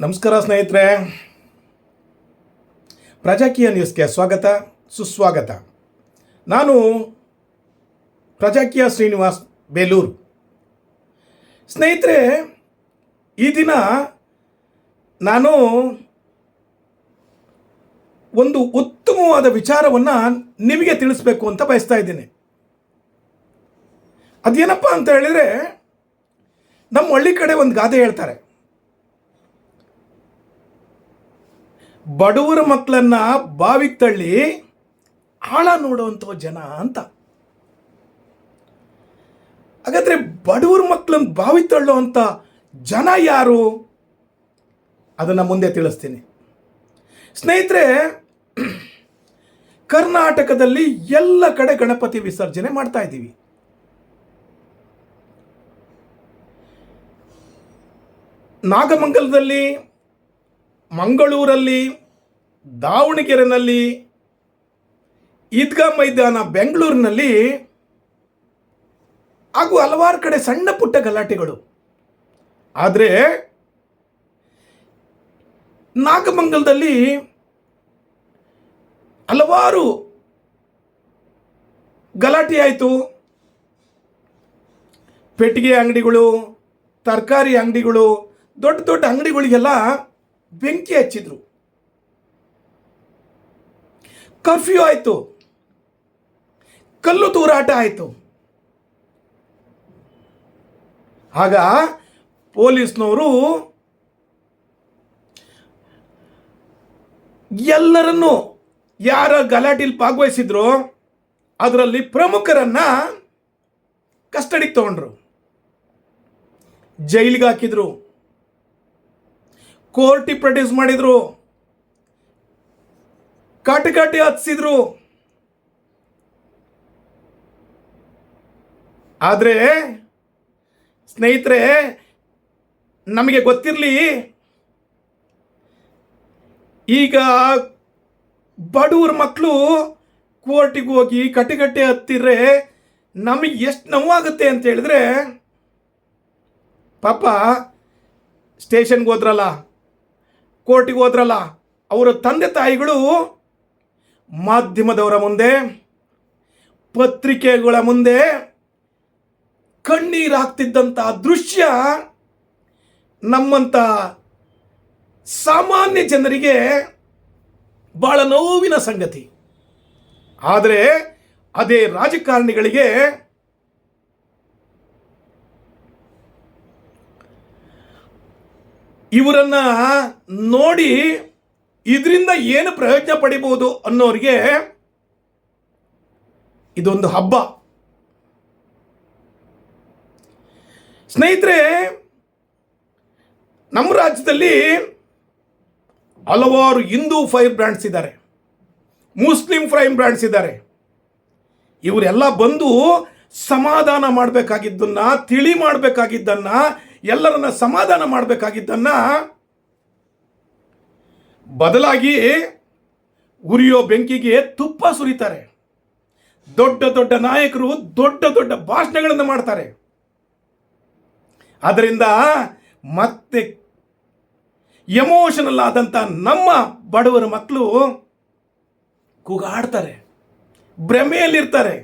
ನಮಸ್ಕಾರ ಸ್ನೇಹಿತರೆ, ಪ್ರಜಾಕೀಯ ನ್ಯೂಸ್ಗೆ ಸ್ವಾಗತ ಸುಸ್ವಾಗತ. ನಾನು ಪ್ರಜಾಕೀಯ ಶ್ರೀನಿವಾಸ್ ಬೇಲೂರು. ಸ್ನೇಹಿತರೆ, ಈ ದಿನ ನಾನು ಒಂದು ಉತ್ತಮವಾದ ವಿಚಾರವನ್ನು ನಿಮಗೆ ತಿಳಿಸ್ಬೇಕು ಅಂತ ಬಯಸ್ತಾ ಇದ್ದೀನಿ. ಅದೇನಪ್ಪ ಅಂತ ಹೇಳಿದರೆ, ನಮ್ಮ ಹಳ್ಳಿ ಕಡೆ ಒಂದು ಗಾದೆ ಹೇಳ್ತಾರೆ, ಬಡವರ ಮಕ್ಕಳನ್ನ ಬಾವಿಗೆ ತಳ್ಳಿ ಆಳ ನೋಡುವಂಥ ಜನ ಅಂತ. ಹಾಗಾದ್ರೆ ಬಡವರ ಮಕ್ಕಳನ್ನ ಬಾವಿ ತಳ್ಳುವಂಥ ಜನ ಯಾರು? ಅದನ್ನು ಮುಂದೆ ತಿಳಿಸ್ತೀನಿ. ಸ್ನೇಹಿತರೆ, ಕರ್ನಾಟಕದಲ್ಲಿ ಎಲ್ಲ ಕಡೆ ಗಣಪತಿ ವಿಸರ್ಜನೆ ಮಾಡ್ತಾ ಇದ್ದೀವಿ. ನಾಗಮಂಗಲದಲ್ಲಿ, ಮಂಗಳೂರಲ್ಲಿ, ದಾವಣಗೆರೆಯಲ್ಲಿ, ಈದ್ಗಾ ಮೈದಾನ ಬೆಂಗಳೂರಿನಲ್ಲಿ ಹಾಗೂ ಹಲವಾರು ಕಡೆ ಸಣ್ಣ ಪುಟ್ಟ ಗಲಾಟೆಗಳು. ಆದರೆ ನಾಗಮಂಗಲದಲ್ಲಿ ಹಲವಾರು ಗಲಾಟೆ ಆಯಿತು. ಪೆಟ್ಟಿಗೆ ಅಂಗಡಿಗಳು, ತರಕಾರಿ ಅಂಗಡಿಗಳು, ದೊಡ್ಡ ದೊಡ್ಡ ಅಂಗಡಿಗಳಿಗೆಲ್ಲ ಬೆಂಕಿ ಹಚ್ಚಿದ್ರು. ಕರ್ಫ್ಯೂ ಆಯಿತು, ಕಲ್ಲು ತೂರಾಟ ಆಯಿತು. ಆಗ ಪೊಲೀಸ್ನವರು ಎಲ್ಲರನ್ನೂ ಯಾರ ಗಲಾಟೆಯಲ್ಲಿ ಭಾಗವಹಿಸಿದ್ರು ಅದರಲ್ಲಿ ಪ್ರಮುಖರನ್ನ ಕಸ್ಟಡಿಗೆ ತಗೊಂಡ್ರು, ಜೈಲಿಗೆ ಹಾಕಿದ್ರು, ಕೋರ್ಟಿಗೆ ಪ್ರೊಡ್ಯೂಸ್ ಮಾಡಿದ್ರು, ಕಾಟಕಾಟಿ ಹತ್ತಿಸಿದ್ರು. ಆದರೆ ಸ್ನೇಹಿತರೆ, ನಮಗೆ ಗೊತ್ತಿರಲಿ, ಈಗ ಬಡವ್ರ ಮಕ್ಕಳು ಕೋರ್ಟಿಗೆ ಹೋಗಿ ಕಟಕಟೆ ಹತ್ತಿದ್ರೆ ನಮಗೆ ಎಷ್ಟು ನೋವಾಗುತ್ತೆ ಅಂತ ಹೇಳಿದ್ರೆ, ಪಾಪ ಸ್ಟೇಷನ್ಗೆ ಹೋದ್ರಲ್ಲ, ಕೋರ್ಟಿಗೆ ಹೋದ್ರಲ್ಲ, ಅವರ ತಂದೆ ತಾಯಿಗಳು ಮಾಧ್ಯಮದವರ ಮುಂದೆ, ಪತ್ರಿಕೆಗಳ ಮುಂದೆ ಕಣ್ಣೀರು ಹಾಕ್ತಿದ್ದಂಥ ದೃಶ್ಯ ನಮ್ಮಂಥ ಸಾಮಾನ್ಯ ಜನರಿಗೆ ಬಹಳ ನೋವಿನ ಸಂಗತಿ. ಆದರೆ ಅದೇ ರಾಜಕಾರಣಿಗಳಿಗೆ ಇವರನ್ನ ನೋಡಿ ಇದರಿಂದ ಏನು ಪ್ರಯೋಜನ ಪಡಿಬಹುದು ಅನ್ನೋರಿಗೆ ಇದೊಂದು ಹಬ್ಬ. ಸ್ನೇಹಿತರೆ, ನಮ್ಮ ರಾಜ್ಯದಲ್ಲಿ ಹಲವಾರು ಹಿಂದೂ ಫೈರ್ ಬ್ರ್ಯಾಂಡ್ಸ್ ಇದ್ದಾರೆ, ಮುಸ್ಲಿಂ ಫೈರ್ ಬ್ರ್ಯಾಂಡ್ಸ್ ಇದ್ದಾರೆ. ಇವರೆಲ್ಲ ಬಂದು ಸಮಾಧಾನ ಮಾಡಬೇಕಾಗಿದ್ದನ್ನ, ತಿಳಿ ಮಾಡಬೇಕಾಗಿದ್ದನ್ನ, ಎಲ್ಲರನ್ನ ಸಮಾಧಾನ ಮಾಡಬೇಕಾಗಿದ್ದನ್ನ ಬದಲಾಗಿ ಉರಿಯೋ ಬೆಂಕಿಗೆ ತುಪ್ಪ ಸುರಿತಾರೆ. ದೊಡ್ಡ ದೊಡ್ಡ ನಾಯಕರು ದೊಡ್ಡ ದೊಡ್ಡ ಭಾಷಣಗಳನ್ನು ಮಾಡ್ತಾರೆ. ಅದರಿಂದ ಮತ್ತೆ ಎಮೋಷನಲ್ ಆದಂಥ ನಮ್ಮ ಬಡವರ ಮಕ್ಕಳು ಕೂಗಾಡ್ತಾರೆ, ಭ್ರಮೆಯಲ್ಲಿರ್ತಾರೆ,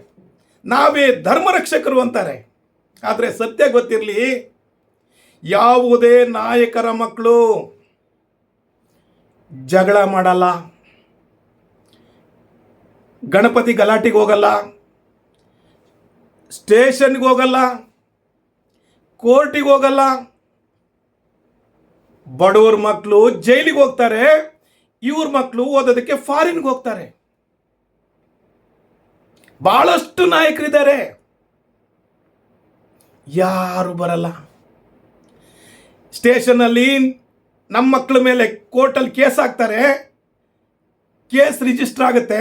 ನಾವೇ ಧರ್ಮರಕ್ಷಕರು ಅಂತಾರೆ. ಆದರೆ ಸತ್ಯ ಗೊತ್ತಿರಲಿ, ಯಾವುದೇ ನಾಯಕರ ಮಕ್ಕಳು ಜಗಳ ಮಾಡಲ್ಲ, ಗಣಪತಿ ಗಲಾಟೆಗೆ ಹೋಗಲ್ಲ, ಸ್ಟೇಷನ್ಗೆ ಹೋಗಲ್ಲ, ಕೋರ್ಟಿಗೆ ಹೋಗಲ್ಲ. ಬಡವ್ರ ಮಕ್ಕಳು ಜೈಲಿಗೆ ಹೋಗ್ತಾರೆ, ಇವ್ರ ಮಕ್ಕಳು ಓದೋದಕ್ಕೆ ಫಾರಿನ್ಗೆ ಹೋಗ್ತಾರೆ. ಬಹಳಷ್ಟು ನಾಯಕರಿದ್ದಾರೆ, ಯಾರು ಬರಲ್ಲ. ಸ್ಟೇಷನ್ನಲ್ಲಿ ನಮ್ಮ ಮಕ್ಕಳ ಮೇಲೆ ಕೋರ್ಟಲ್ಲಿ ಕೇಸ್ ಹಾಕ್ತಾರೆ, ಕೇಸ್ ರಿಜಿಸ್ಟರ್ ಆಗುತ್ತೆ.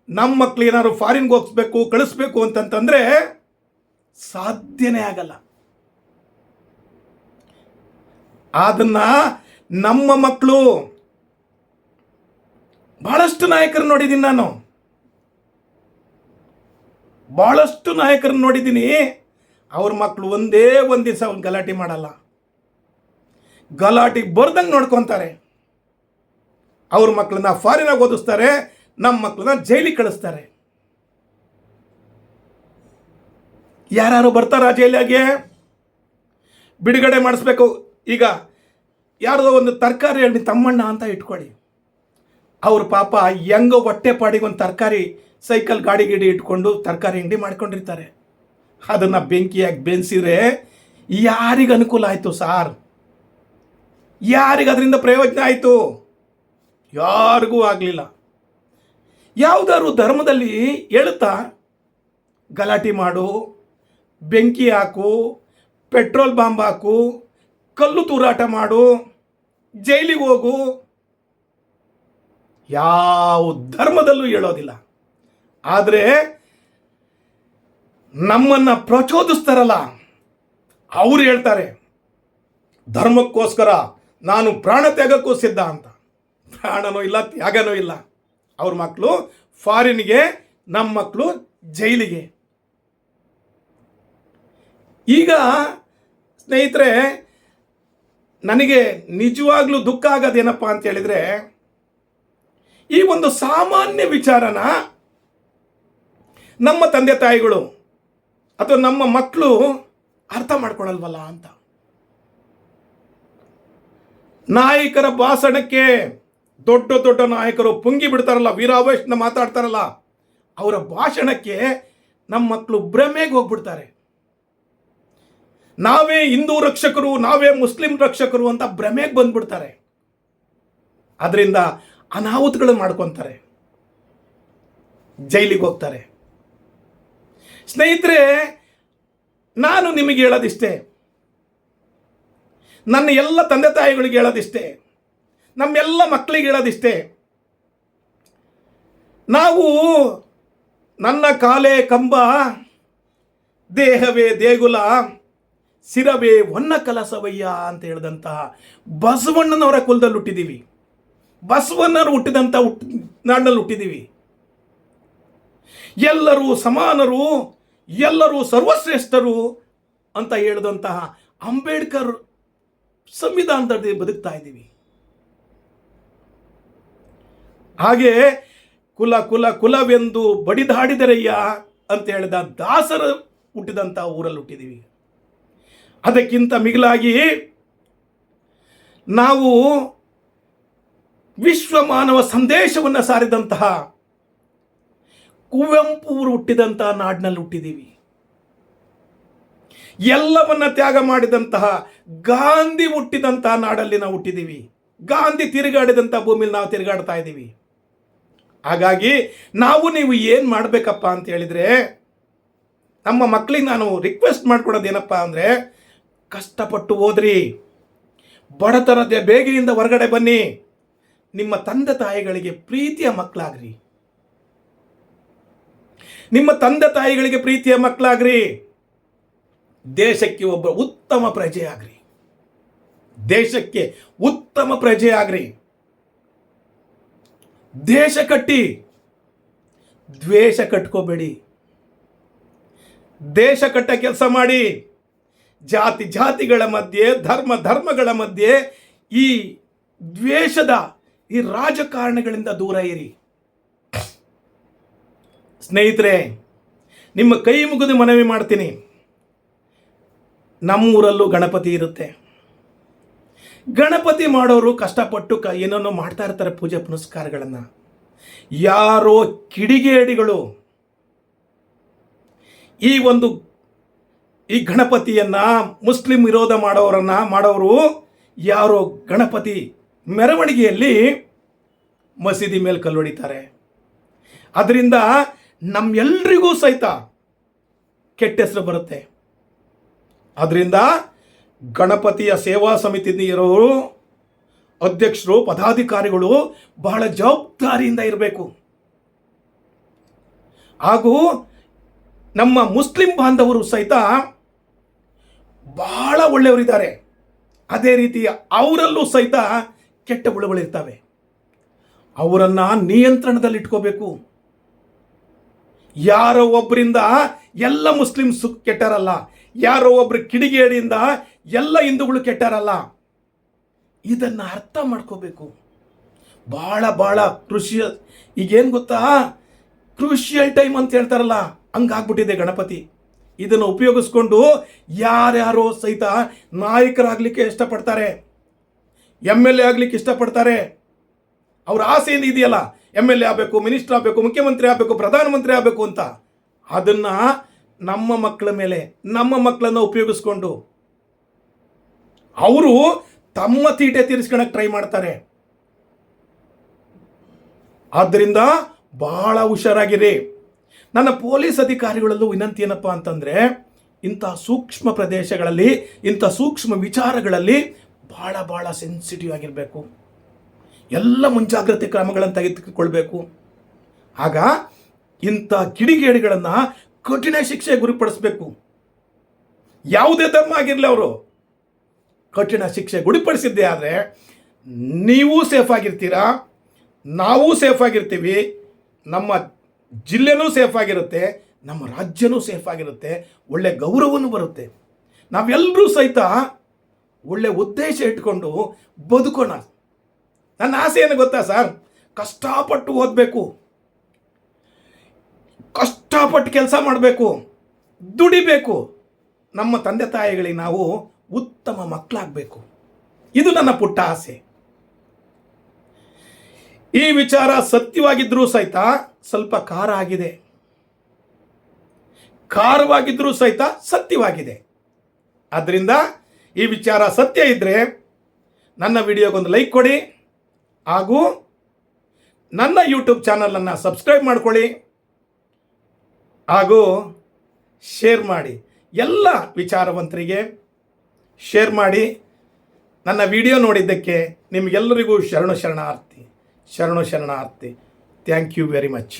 ನಮ್ಮ ಮಕ್ಕಳು ಏನಾದ್ರು ಫಾರಿನ್ಗೆ ಹೋಗಿಸ್ಬೇಕು, ಕಳಿಸ್ಬೇಕು ಅಂತಂತಂದ್ರೆ ಸಾಧ್ಯನೇ ಆಗಲ್ಲ. ಅದನ್ನ ನಮ್ಮ ಮಕ್ಕಳು ಬಹಳಷ್ಟು ನಾಯಕರು ನೋಡಿದ್ದೀನಿ, ನಾನು ಬಹಳಷ್ಟು ನಾಯಕರನ್ನು ನೋಡಿದ್ದೀನಿ. ಅವ್ರ ಮಕ್ಕಳು ಒಂದೇ ಒಂದು ದಿವಸ ಒಂದು ಗಲಾಟೆ ಮಾಡಲ್ಲ. ಗಲಾಟೆಗೆ ಬರ್ದಂಗೆ ನೋಡ್ಕೊತಾರೆ. ಅವ್ರ ಮಕ್ಕಳನ್ನ ಫಾರಿನಾಗ ಓದಿಸ್ತಾರೆ, ನಮ್ಮ ಮಕ್ಕಳನ್ನ ಜೈಲಿಗೆ ಕಳಿಸ್ತಾರೆ. ಯಾರು ಬರ್ತಾರ ಜೈಲಿಗೆ? ಬಿಡುಗಡೆ ಮಾಡಿಸ್ಬೇಕು. ಈಗ ಯಾರ್ದೋ ಒಂದು ತರಕಾರಿ ಅಂಗಡಿ ತಮ್ಮಣ್ಣ ಅಂತ ಇಟ್ಕೊಳ್ಳಿ, ಅವ್ರ ಪಾಪ ಹೆಂಗೋ ಹೊಟ್ಟೆ ಪಾಡಿಗೆ ಒಂದು ತರಕಾರಿ ಸೈಕಲ್ ಗಾಡಿ ಇಟ್ಕೊಂಡು ತರಕಾರಿ ಅಂಗಡಿ ಮಾಡ್ಕೊಂಡಿರ್ತಾರೆ. ಅದನ್ನು ಬೆಂಕಿಯಾಗಿ ಬೆನ್ಸಿದ್ರೆ ಯಾರಿಗೆ ಅನುಕೂಲ ಆಯಿತು ಸಾರ್? ಯಾರಿಗೆ ಅದರಿಂದ ಪ್ರಯೋಜನ ಆಯಿತು? ಯಾರಿಗೂ ಆಗಲಿಲ್ಲ. ಯಾವುದಾದ್ರು ಧರ್ಮದಲ್ಲಿ ಹೇಳುತ್ತಾ ಗಲಾಟೆ ಮಾಡು, ಬೆಂಕಿ ಹಾಕು, ಪೆಟ್ರೋಲ್ ಬಾಂಬ್ ಹಾಕು, ಕಲ್ಲು ತೂರಾಟ ಮಾಡು, ಜೈಲಿಗೆ ಹೋಗು? ಯಾವ ಧರ್ಮದಲ್ಲೂ ಹೇಳೋದಿಲ್ಲ. ಆದರೆ ನಮ್ಮನ್ನು ಪ್ರಚೋದಿಸ್ತಾರಲ್ಲ ಅವರು ಹೇಳ್ತಾರೆ, ಧರ್ಮಕ್ಕೋಸ್ಕರ ನಾನು ಪ್ರಾಣ ತ್ಯಾಗಕ್ಕೂ ಸಿದ್ಧ ಅಂತ. ಪ್ರಾಣನೂ ಇಲ್ಲ, ತ್ಯಾಗನೂ ಇಲ್ಲ. ಅವ್ರ ಮಕ್ಕಳು ಫಾರಿನ್ಗೆ, ನಮ್ಮ ಮಕ್ಕಳು ಜೈಲಿಗೆ. ಈಗ ಸ್ನೇಹಿತರೆ, ನನಗೆ ನಿಜವಾಗ್ಲೂ ದುಃಖ ಆಗೋದೇನಪ್ಪ ಅಂತ ಹೇಳಿದರೆ, ಈ ಒಂದು ಸಾಮಾನ್ಯ ವಿಚಾರನ ನಮ್ಮ ತಂದೆ ತಾಯಿಗಳು ಅಥವಾ ನಮ್ಮ ಮಕ್ಕಳು ಅರ್ಥ ಮಾಡ್ಕೊಳ್ಳಲ್ವಲ್ಲ ಅಂತ. ನಾಯಕರ ಭಾಷಣಕ್ಕೆ ದೊಡ್ಡ ದೊಡ್ಡ ನಾಯಕರು ಪುಂಗಿ ಬಿಡ್ತಾರಲ್ಲ, ವೀರಾವೇಶನ ಮಾತಾಡ್ತಾರಲ್ಲ, ಅವರ ಭಾಷಣಕ್ಕೆ ನಮ್ಮ ಮಕ್ಕಳು ಭ್ರಮೆಗೆ ಹೋಗ್ಬಿಡ್ತಾರೆ. ನಾವೇ ಹಿಂದೂ ರಕ್ಷಕರು, ನಾವೇ ಮುಸ್ಲಿಂ ರಕ್ಷಕರು ಅಂತ ಭ್ರಮೆಗೆ ಬಂದ್ಬಿಡ್ತಾರೆ. ಅದರಿಂದ ಅನಾಹುತಗಳು ಮಾಡ್ಕೊತಾರೆ, ಜೈಲಿಗೆ ಹೋಗ್ತಾರೆ. ಸ್ನೇಹಿತರೆ, ನಾನು ನಿಮಗೆ ಹೇಳೋದಿಷ್ಟೇ, ನನ್ನ ಎಲ್ಲ ತಂದೆ ತಾಯಿಗಳಿಗೆ ಹೇಳೋದಿಷ್ಟೇ, ನಮ್ಮೆಲ್ಲ ಮಕ್ಕಳಿಗೆ ಹೇಳೋದಿಷ್ಟೇ. ನಾವು ನನ್ನ ಕಾಲೇ ಕಂಬ, ದೇಹವೇ ದೇಗುಲ, ಸಿರವೇ ಹೊನ್ನ ಕಲಸವಯ್ಯ ಅಂತ ಹೇಳಿದಂತಹ ಬಸವಣ್ಣನವರ ಕುಲದಲ್ಲಿ ಹುಟ್ಟಿದ್ದೀವಿ. ಬಸವಣ್ಣರು ಹುಟ್ಟಿದಂಥ ನಾಡಿನಲ್ಲಿ ಹುಟ್ಟಿದ್ದೀವಿ. ಎಲ್ಲರೂ ಸಮಾನರು, ಎಲ್ಲರೂ ಸರ್ವಶ್ರೇಷ್ಠರು ಅಂತ ಹೇಳಿದಂತಹ ಅಂಬೇಡ್ಕರ್ ಸಂವಿಧಾನದಲ್ಲಿ ಬದುಕ್ತಾ ಇದ್ದೀವಿ. ಹಾಗೆ ಕುಲ ಕುಲ ಕುಲವೆಂದು ಬಡಿದಾಡಿದರಯ್ಯ ಅಂತ ಹೇಳಿದ ದಾಸರ ಹುಟ್ಟಿದಂಥ ಊರಲ್ಲಿ ಹುಟ್ಟಿದ್ದೀವಿ. ಅದಕ್ಕಿಂತ ಮಿಗಿಲಾಗಿ ನಾವು ವಿಶ್ವ ಮಾನವ ಸಂದೇಶವನ್ನು ಸಾರಿದಂತಹ ಕುವೆಂಪು ಅವರು ಹುಟ್ಟಿದಂತಹ ನಾಡಿನಲ್ಲಿ ಹುಟ್ಟಿದ್ದೀವಿ. ಎಲ್ಲವನ್ನ ತ್ಯಾಗ ಮಾಡಿದಂತಹ ಗಾಂಧಿ ಹುಟ್ಟಿದಂತಹ ನಾಡಲ್ಲಿ ನಾವು ಹುಟ್ಟಿದ್ದೀವಿ. ಗಾಂಧಿ ತಿರುಗಾಡಿದಂಥ ಭೂಮಿಲಿ ನಾವು ತಿರುಗಾಡ್ತಾ ಇದ್ದೀವಿ. ಹಾಗಾಗಿ ನೀವು ಏನು ಮಾಡಬೇಕಪ್ಪ ಅಂತ ಹೇಳಿದರೆ, ನಮ್ಮ ಮಕ್ಕಳಿಗೆ ನಾನು ರಿಕ್ವೆಸ್ಟ್ ಮಾಡ್ಕೊಡೋದೇನಪ್ಪ ಅಂದರೆ, ಕಷ್ಟಪಟ್ಟು ಓದ್ರಿ, ಬಡತನದ ಬೇಗೆಯಿಂದ ಹೊರಗಡೆ ಬನ್ನಿ, ನಿಮ್ಮ ತಂದೆ ತಾಯಿಗಳಿಗೆ ಪ್ರೀತಿಯ ಮಕ್ಕಳಾಗ್ರಿ, ನಿಮ್ಮ ತಂದೆ ತಾಯಿಗಳಿಗೆ ಪ್ರೀತಿಯ ಮಕ್ಕಳಾಗ್ರಿ, ದೇಶಕ್ಕೆ ಒಬ್ಬ ಉತ್ತಮ ಪ್ರಜೆ ಆಗ್ರಿ, ದೇಶಕ್ಕೆ ಉತ್ತಮ ಪ್ರಜೆ ಆಗ್ರಿ. ದೇಶ ಕಟ್ಟಿ, ದ್ವೇಷ ಕಟ್ಕೋಬೇಡಿ. ದೇಶ ಕಟ್ಟ ಕೆಲಸ ಮಾಡಿ. ಜಾತಿ ಜಾತಿಗಳ ಮಧ್ಯೆ, ಧರ್ಮ ಧರ್ಮಗಳ ಮಧ್ಯೆ ಈ ದ್ವೇಷದ ಈ ರಾಜಕಾರಣಗಳಿಂದ ದೂರ ಇರಿ. ಸ್ನೇಹಿತರೆ, ನಿಮ್ಮ ಕೈ ಮುಗಿದು ಮನವಿ ಮಾಡ್ತೀನಿ, ನಮ್ಮೂರಲ್ಲೂ ಗಣಪತಿ ಇರುತ್ತೆ. ಗಣಪತಿ ಮಾಡೋರು ಕಷ್ಟಪಟ್ಟು ಏನನ್ನೋ ಮಾಡ್ತಾ ಇರ್ತಾರೆ, ಪೂಜೆ ಪುನಸ್ಕಾರಗಳನ್ನು. ಯಾರೋ ಕಿಡಿಗೇಡಿಗಳು ಈ ಗಣಪತಿಯನ್ನ ಮುಸ್ಲಿಂ ವಿರೋಧ ಮಾಡೋರು ಯಾರೋ ಗಣಪತಿ ಮೆರವಣಿಗೆಯಲ್ಲಿ ಮಸೀದಿ ಮೇಲೆ ಕಲ್ಲು ಹೊಡಿತಾರೆ. ಅದರಿಂದ ನಮ್ಮೆಲ್ಲರಿಗೂ ಸಹಿತ ಕೆಟ್ಟ ಹೆಸರು ಬರುತ್ತೆ. ಅದರಿಂದ ಗಣಪತಿಯ ಸೇವಾ ಸಮಿತಿ ಇರೋರು, ಅಧ್ಯಕ್ಷರು, ಪದಾಧಿಕಾರಿಗಳು ಬಹಳ ಜವಾಬ್ದಾರಿಯಿಂದ ಇರಬೇಕು. ಹಾಗೂ ನಮ್ಮ ಮುಸ್ಲಿಂ ಬಾಂಧವರು ಸಹಿತ ಬಹಳ ಒಳ್ಳೆಯವರಿದ್ದಾರೆ. ಅದೇ ರೀತಿ ಅವರಲ್ಲೂ ಸಹಿತ ಕೆಟ್ಟ ಗುಣಗಳಿರ್ತವೆ. ಅವರನ್ನು ನಿಯಂತ್ರಣದಲ್ಲಿ ಇಟ್ಕೋಬೇಕು. ಯಾರೋ ಒಬ್ಬರಿಂದ ಎಲ್ಲ ಮುಸ್ಲಿಮ್ಸ್ ಕೆಟ್ಟರಲ್ಲ, ಯಾರೋ ಒಬ್ಬರು ಕಿಡಿಗೇಡಿಯಿಂದ ಎಲ್ಲ ಹಿಂದೂಗಳು ಕೆಟ್ಟರಲ್ಲ. ಇದನ್ನು ಅರ್ಥ ಮಾಡ್ಕೋಬೇಕು. ಭಾಳ ಭಾಳ ಕ್ರೂಷಿಯಲ್. ಈಗೇನು ಗೊತ್ತಾ, ಕ್ರೂಷಿಯಲ್ ಟೈಮ್ ಅಂತ ಹೇಳ್ತಾರಲ್ಲ, ಹಂಗಾಗ್ಬಿಟ್ಟಿದೆ ಗಣಪತಿ. ಇದನ್ನು ಉಪಯೋಗಿಸ್ಕೊಂಡು ಯಾರ್ಯಾರೋ ಸಹಿತ ನಾಯಕರಾಗಲಿಕ್ಕೆ ಇಷ್ಟಪಡ್ತಾರೆ, MLA ಆಗಲಿಕ್ಕೆ ಇಷ್ಟಪಡ್ತಾರೆ. ಅವ್ರ ಆಸೆ ಇದೆಯಲ್ಲ, MLA ಆಗಬೇಕು, ಮಿನಿಸ್ಟರ್ ಆಗಬೇಕು, ಮುಖ್ಯಮಂತ್ರಿ ಆಗಬೇಕು, ಪ್ರಧಾನಮಂತ್ರಿ ಆಗಬೇಕು ಅಂತ. ಅದನ್ನು ನಮ್ಮ ಮಕ್ಕಳ ಮೇಲೆ, ನಮ್ಮ ಮಕ್ಕಳನ್ನು ಉಪಯೋಗಿಸ್ಕೊಂಡು ಅವರು ತಮ್ಮ ತೀಟೆ ತೀರಿಸ್ಕೊಳಕ್ಕೆ ಟ್ರೈ ಮಾಡ್ತಾರೆ. ಆದ್ದರಿಂದ ಬಹಳ ಹುಷಾರಾಗಿರಿ. ನನ್ನ ಪೊಲೀಸ್ ಅಧಿಕಾರಿಗಳಲ್ಲೂ ವಿನಂತಿ ಏನಪ್ಪ ಅಂತಂದರೆ, ಇಂಥ ಸೂಕ್ಷ್ಮ ಪ್ರದೇಶಗಳಲ್ಲಿ, ಇಂಥ ಸೂಕ್ಷ್ಮ ವಿಚಾರಗಳಲ್ಲಿ ಭಾಳ ಭಾಳ ಸೆನ್ಸಿಟಿವ್ ಆಗಿರಬೇಕು. ಎಲ್ಲ ಮುಂಜಾಗ್ರತೆ ಕ್ರಮಗಳನ್ನು ತೆಗೆದುಕೊಳ್ಬೇಕು. ಆಗ ಇಂಥ ಕಿಡಿಗೇಡಿಗಳನ್ನು ಕಠಿಣ ಶಿಕ್ಷೆ ಗುರಿಪಡಿಸಬೇಕು. ಯಾವುದೇ ಧರ್ಮ ಆಗಿರಲಿ, ಅವರು ಕಠಿಣ ಶಿಕ್ಷೆ ಗುರಿಪಡಿಸಿದ್ದೇ ಆದರೆ ನೀವು ಸೇಫ್ ಆಗಿರ್ತೀರಾ, ನಾವು ಸೇಫ್ ಆಗಿರ್ತೀವಿ, ನಮ್ಮ ಜಿಲ್ಲೆನೂ ಸೇಫ್ ಆಗಿರುತ್ತೆ, ನಮ್ಮ ರಾಜ್ಯನೂ ಸೇಫ್ ಆಗಿರುತ್ತೆ, ಒಳ್ಳೆ ಗೌರವನೂ ಬರುತ್ತೆ. ನಾವೆಲ್ಲರೂ ಸಹಿತ ಒಳ್ಳೆ ಉದ್ದೇಶ ಇಟ್ಕೊಂಡು ಬದುಕೋಣ. ನನ್ನ ಆಸೆ ಏನು ಗೊತ್ತಾ ಸರ್, ಕಷ್ಟಪಟ್ಟು ಓದಬೇಕು, ಕಷ್ಟಪಟ್ಟು ಕೆಲಸ ಮಾಡಬೇಕು, ದುಡಿಬೇಕು, ನಮ್ಮ ತಂದೆ ತಾಯಿಗಳಿಗೆ ನಾವು ಉತ್ತಮ ಮಕ್ಕಳಾಗಬೇಕು. ಇದು ನನ್ನ ಪುಟ್ಟ ಆಸೆ. ಈ ವಿಚಾರ ಸತ್ಯವಾಗಿದ್ದರೂ ಸಹಿತ ಸ್ವಲ್ಪ ಖಾರ ಆಗಿದೆ, ಖಾರವಾಗಿದ್ದರೂ ಸಹಿತ ಸತ್ಯವಾಗಿದೆ. ಆದ್ದರಿಂದ ಈ ವಿಚಾರ ಸತ್ಯ ಇದ್ದರೆ ನನ್ನ ವಿಡಿಯೋಗೊಂದು ಲೈಕ್ ಕೊಡಿ, ಹಾಗೂ ನನ್ನ ಯೂಟ್ಯೂಬ್ ಚಾನಲನ್ನು ಸಬ್ಸ್ಕ್ರೈಬ್ ಮಾಡ್ಕೊಳ್ಳಿ, ಹಾಗೂ ಶೇರ್ ಮಾಡಿ. ಎಲ್ಲ ವಿಚಾರವಂತರಿಗೆ ಶೇರ್ ಮಾಡಿ. ನನ್ನ ವಿಡಿಯೋ ನೋಡಿದ್ದಕ್ಕೆ ನಿಮಗೆಲ್ಲರಿಗೂ ಶರಣಾರ್ಥಿ. Thank you very much.